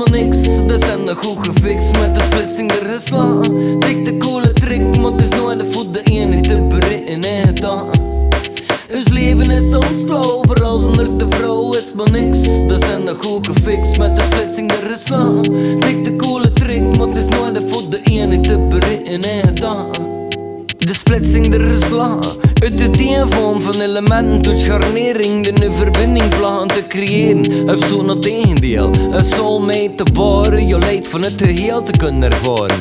maar niks. Dat zijn nog goed gefixt met de splitsing de geslagen. Tik de coole trick, maar het is nooit voor de ene te bereiden in gedachten. Ons leven is soms flow, vooral zonder de vrouw is maar niks. Dat zijn nog goed gefixt met de splitsing de geslagen. Tik de coole trick, maar het is nooit voor de ene te bereiden in gedachten. De splitsing de geslagen uit de teenvorm van elementen tot scharnering, de een verbinding plannen te creëren. Op zoek naar tegendeel, een soulmate te boren, je leid van het geheel te kunnen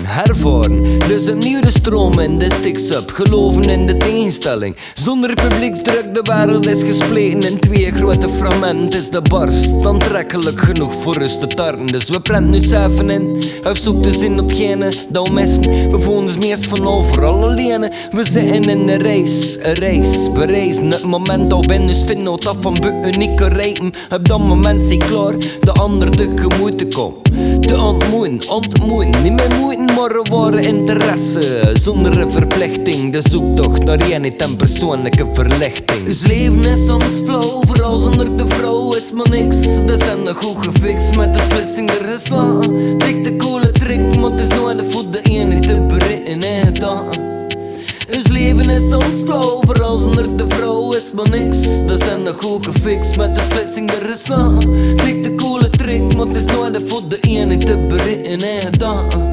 hervaren. Dus opnieuw de stroom in de sticks-up, geloven in de tegenstelling. Zonder publieksdruk, de wereld is gespleten in twee grote fragmenten. Is de barst aantrekkelijk genoeg voor ons te tarten. Dus we prenten nu zeven in, op zoek te zien datgene dat we missen. We voelen ons meest van overal alleen. We zitten in een race, bereizen het moment al binnen ons vinden wat af van unieke rijden. Op dat moment zie klaar de ander tegemoet te komen. Te ontmoeten, niet meer moeite, maar er waren interesse. Zonder een verplichting, de zoektocht naar eenheid en persoonlijke verlichting. Ons leven is soms flow, vooral zonder de vrouw is maar niks. Dat zijn nog goed gefixt met de splitsing de geslagen. Tik de coole trick, maar het is nooit voor de ene te bereiden in gedachten. Ons leven is soms flow, vooral zonder de vrouw is maar niks. Dat zijn nog goed gefixt met de splitsing de geslagen. Tik de coole trick, maar het is nooit voor de ene te bereiden in gedachten.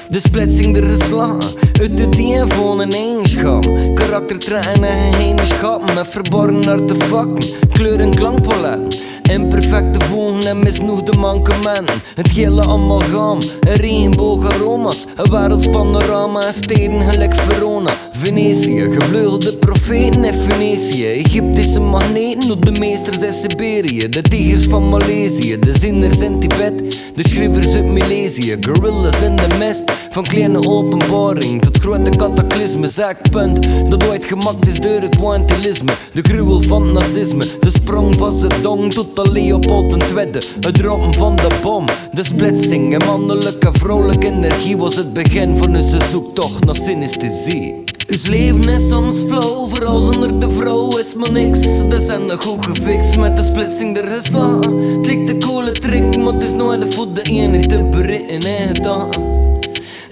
De splitsing de geslagen, uit de dien van een eigenschap. Karaktertrekken en geheimschappen met verborgen artefacten. Kleur en klankpaletten, imperfecte voegen en misnoegde mankementen. Het gele amalgam, een regenboog aroma's. Een wereldspanorama en steden gelijk Verona. Venetië, gevleugelde profeten in Venetië. Egyptische magneten door de meesters in Siberië. De tigers van Maleisië, de zinners in Tibet. De schrijvers uit Milesië, gorillas in de mist. Van kleine openbaring tot grote cataclysme. Zaakpunt dat ooit gemaakt is door het pointillisme. De gruwel van nazisme, de sprong van Zedong tot de Leopold II. Het droppen van de bom, de splitsing en mannelijke en vrouwelijke energie was het begin van onze zoektocht naar synesthesie. Ons leven is soms flow, vooral zonder de vrouw is maar niks. Dat zijn nog goed gefixt met de splitsing de geslagen. Klik de coole trick, maar het is nooit voor de ene te bereiden in gedachten.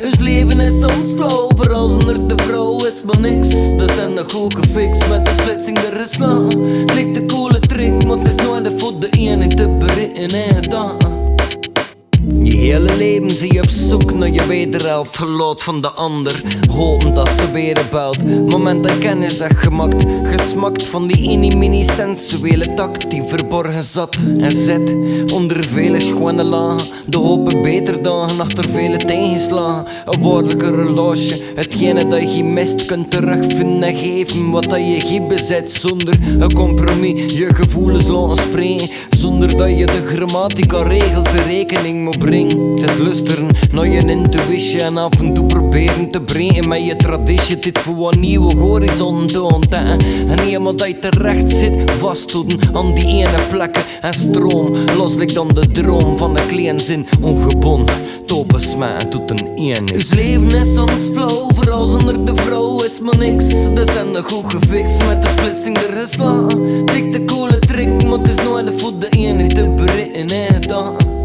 Ons leven is soms flow, vooral zonder de vrouw is maar niks. Dat zijn nog goed gefixt met de splitsing de geslagen. Klik de coole trick, maar het is nooit voor de ene te bereiden in gedachten. Je hele leven zie je op zoek naar je wederhelft, geluid van de ander, hopend dat ze weer belt. Moment dat kennis is gemaakt, gesmakt van die mini sensuele tact die verborgen zat en zit onder vele schone lagen. De hopen beter dagen achter vele tegenslagen. Een woordelijke horloge, hetgene dat je mist kunt terugvinden en geven wat dat je bezit. Zonder een compromis, je gevoelens laten spreken, zonder dat je de grammatica regels in rekening moet brengen. Het is luisteren naar je intuïtie en af en toe proberen te breken met je traditie. Dit voor een nieuwe horizon te ontdekken. En eenmaal dat je terecht zit, vasthouden aan die ene plekken en stroom. Loselijk dan de droom van een klein zin, ongebonden, topen smijten tot een ene. Ons leven is soms flow, vooral zonder de vrouw is maar niks. Dat zijn nog goed gefixt met de splitsing de geslagen. Tik de coole trick, maar het is nooit voor de ene te bereiden in gedachten.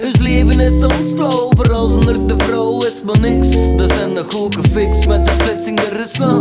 Ons leven is soms flow, vooral zonder de vrouw is maar niks. Dat zijn nog goed gefixt met de splitsing de geslagen.